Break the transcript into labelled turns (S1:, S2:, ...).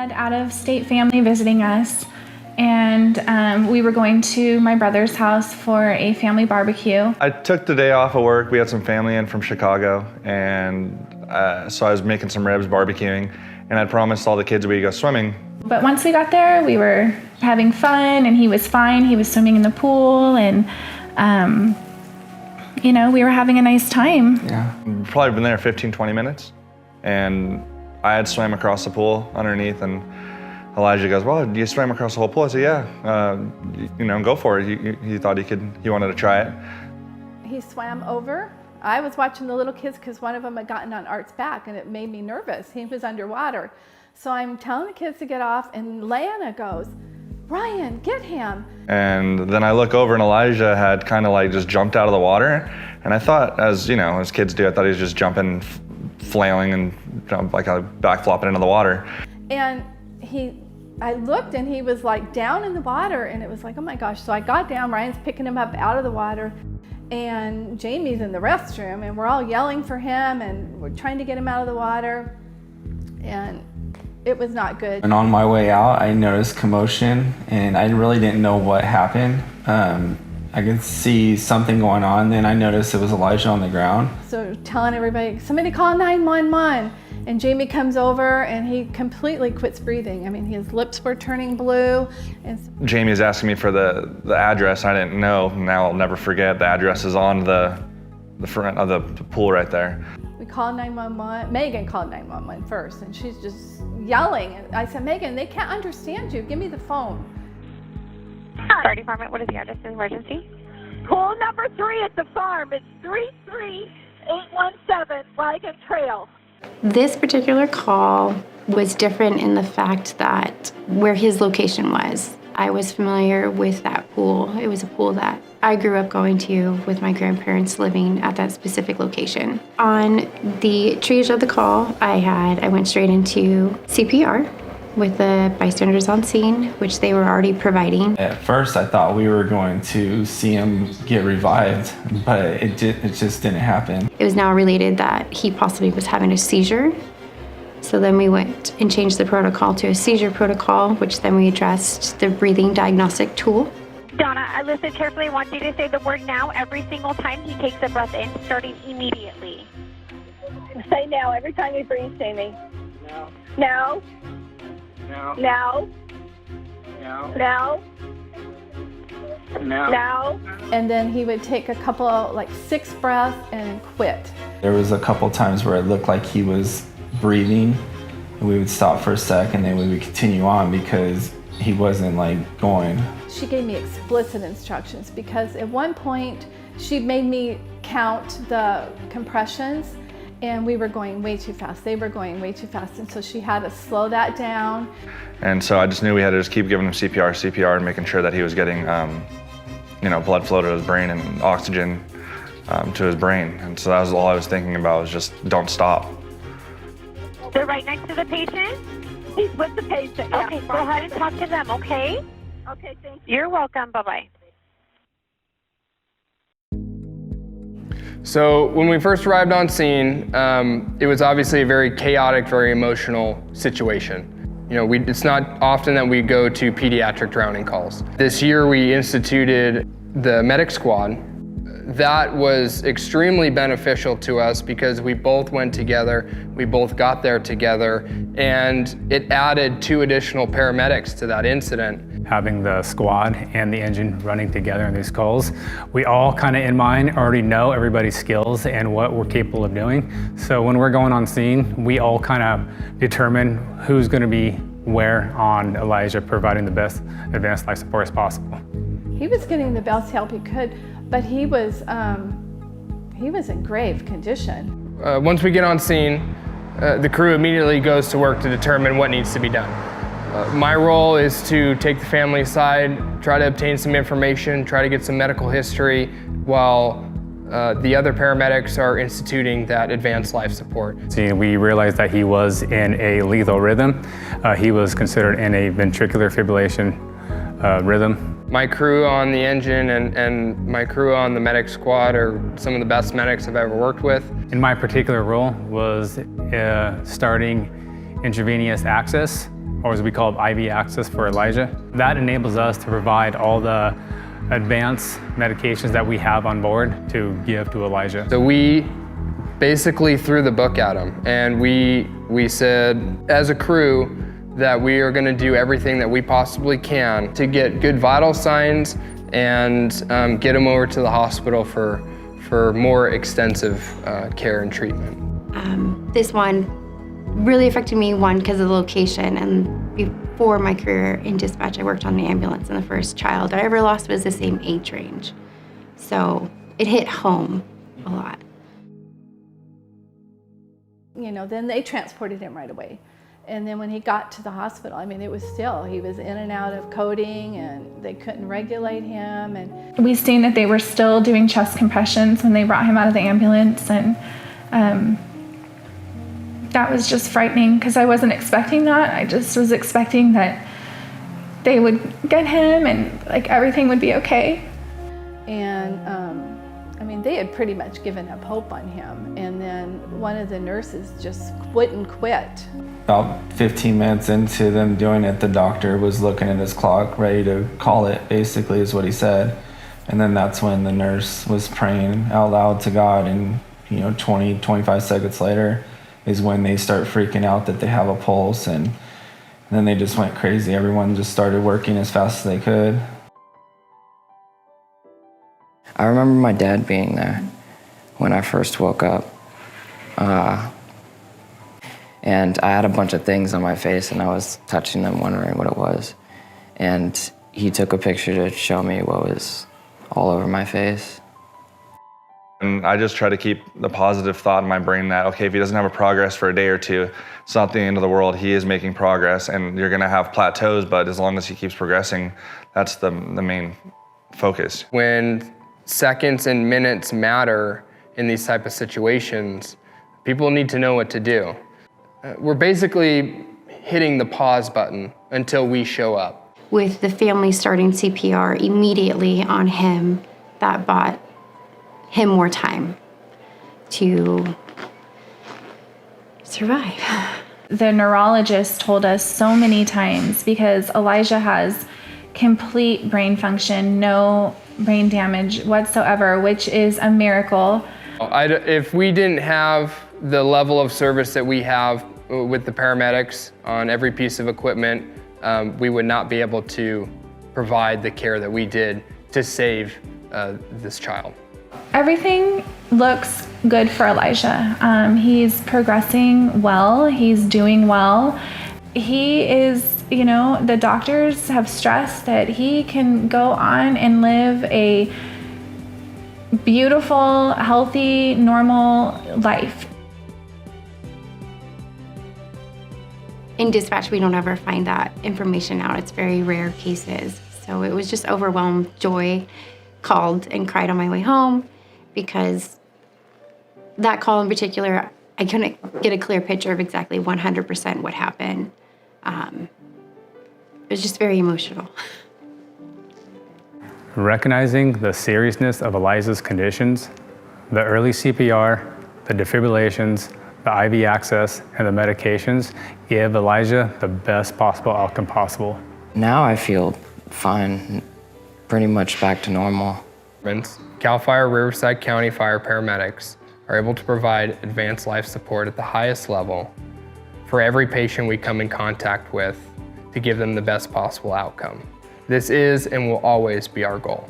S1: had out-of-state family visiting us, and we were going to my brother's house for a family barbecue.
S2: I took the day off of work. We had some family in from Chicago, and so I was making some ribs, barbecuing, and I'd promised all the kids we'd go swimming.
S1: But once we got there, we were having fun, and he was fine. He was swimming in the pool, and you know, we were having a nice time.
S2: Yeah, probably been there 15, 20 minutes, and I had swam across the pool underneath, and Elijah goes, "Well, you swam across the whole pool?" I said, "Yeah, you know, go for it." He thought he wanted to try it.
S3: He swam over. I was watching the little kids because one of them had gotten on Art's back, and it made me nervous. He was underwater. So I'm telling the kids to get off, and Leanna goes, "Ryan, get him." And
S2: then I look over, and Elijah had kind of like just jumped out of the water. And I thought, as you know, as kids do, I thought he was just jumping, flailing, and like a back flopping into the water.
S3: And I looked, and he was like down in the water, and it was like, oh my gosh. So I got down, Ryan's picking him up out of the water, and Jamie's in the restroom, and we're all yelling for him, and we're trying to get him out of the water, and it was not good.
S4: And on my way out, I noticed commotion, and I really didn't know what happened. I could see something going on, then I noticed it was Elijah on the ground.
S3: So telling everybody, somebody call 911. And Jamie comes over, and he completely quits breathing. I mean, his lips were turning blue. And
S2: Jamie is asking me for the address. I didn't know. Now I'll never forget. The address is on the front of the pool right there.
S3: We called 911. Megan called 911 first, and she's just yelling. And I said, "Megan, they can't understand you. Give me the phone."
S5: Fire Department, what is the address of the emergency?
S6: Pool number 3 at the farm. It's 33817 Wagon Trail.
S7: This particular call was different in the fact that where his location was. I was familiar with that pool. It was a pool that I grew up going to with my grandparents living at that specific location. On the triage of the call, I went straight into CPR with the bystanders on scene, which they were already providing.
S4: At first, I thought we were going to see him get revived, but it just didn't happen.
S7: It was now related that he possibly was having a seizure. So then we went and changed the protocol to a seizure protocol, which then we addressed the breathing diagnostic tool.
S5: Donna, I listened carefully. I want you to say the word now every single time he takes a breath in, starting immediately.
S6: Say now every time you breathe, Jamie.
S8: No.
S6: No.
S8: No.
S6: No.
S8: No.
S6: No.
S8: No.
S6: No.
S3: And then he would take a couple, like 6 breaths and quit.
S4: There was a couple times where it looked like he was breathing, and we would stop for a sec, and then we would continue on because he wasn't like going.
S3: She gave me explicit instructions because at one point she made me count the compressions, and we were going way too fast. They were going way too fast, and so she had to slow that down.
S2: And so I just knew we had to just keep giving him CPR, and making sure that he was getting, you know, blood flow to his brain and oxygen to his brain. And so that was all I was thinking about, was just don't stop.
S5: They're right next to the patient?
S6: He's with the patient. Yeah.
S5: Okay, go ahead and talk to them, okay?
S6: Okay, thank you.
S5: You're welcome. Bye-bye.
S8: So when we first arrived on scene, it was obviously a very chaotic, very emotional situation. You know, it's not often that we go to pediatric drowning calls. This year we instituted the medic squad. That was extremely beneficial to us because we both went together, we both got there together, and it added 2 additional paramedics to that incident.
S9: Having the squad and the engine running together in these calls, we all kind of in mind already know everybody's skills and what we're capable of doing. So when we're going on scene, we all kind of determine who's going to be where on Elijah, providing the best advanced life support as possible.
S3: He was getting the best help he could, but he was in grave condition.
S8: Once we get on scene, the crew immediately goes to work to determine what needs to be done. My role is to take the family aside, try to obtain some information, try to get some medical history, while the other paramedics are instituting that advanced life support.
S9: See, we realized that he was in a lethal rhythm. He was considered in a ventricular fibrillation rhythm.
S8: My crew on the engine and my crew on the medic squad are some of the best medics I've ever worked with.
S9: And my particular role was starting intravenous access or as we call it, IV access for Elijah. That enables us to provide all the advanced medications that we have on board to give to Elijah.
S8: So we basically threw the book at him, and we said as a crew that we are going to do everything that we possibly can to get good vital signs and get him over to the hospital for more extensive care and treatment.
S7: This one really affected me, one, because of the location, and before my career in dispatch, I worked on the ambulance, and the first child I ever lost was the same age range. So it hit home a lot.
S3: You know, then they transported him right away. And then when he got to the hospital, I mean, he was in and out of coding, and they couldn't regulate him. And
S1: We seen that they were still doing chest compressions when they brought him out of the ambulance, and that was just frightening because I wasn't expecting that. I just was expecting that they would get him and like everything would be okay.
S3: And I mean, they had pretty much given up hope on him. And then one of the nurses just wouldn't quit.
S4: About 15 minutes into them doing it, the doctor was looking at his clock, ready to call it, basically is what he said. And then that's when the nurse was praying out loud to God, and 20, 25 seconds later is when they start freaking out that they have a pulse, and then they just went crazy. Everyone just started working as fast as they could.
S10: I remember my dad being there when I first woke up. And I had a bunch of things on my face, and I was touching them, wondering what it was. And he took a picture to show me what was all over my face.
S2: And I just try to keep the positive thought in my brain that, okay, if he doesn't have a progress for a day or two, it's not the end of the world. He is making progress, and you're gonna have plateaus, but as long as he keeps progressing, that's the main focus.
S8: When seconds and minutes matter in these type of situations, people need to know what to do. We're basically hitting the pause button until we show up.
S7: With the family starting CPR immediately on him, that bought him more time to survive.
S1: The neurologist told us so many times, because Elijah has complete brain function, no brain damage whatsoever, which is a miracle.
S8: If we didn't have the level of service that we have with the paramedics on every piece of equipment, we would not be able to provide the care that we did to save this child.
S1: Everything looks good for Elijah. He's progressing well, he's doing well. He is, the doctors have stressed that he can go on and live a beautiful, healthy, normal life.
S7: In dispatch, we don't ever find that information out. It's very rare cases. So it was just overwhelmed joy. Called and cried on my way home, because that call in particular, I couldn't get a clear picture of exactly 100% what happened. It was just very emotional.
S9: Recognizing the seriousness of Elijah's conditions, the early CPR, the defibrillations, the IV access, and the medications give Elijah the best possible outcome possible.
S10: Now I feel fine, pretty much back to normal.
S8: CAL FIRE Riverside County Fire paramedics are able to provide advanced life support at the highest level for every patient we come in contact with to give them the best possible outcome. This is and will always be our goal.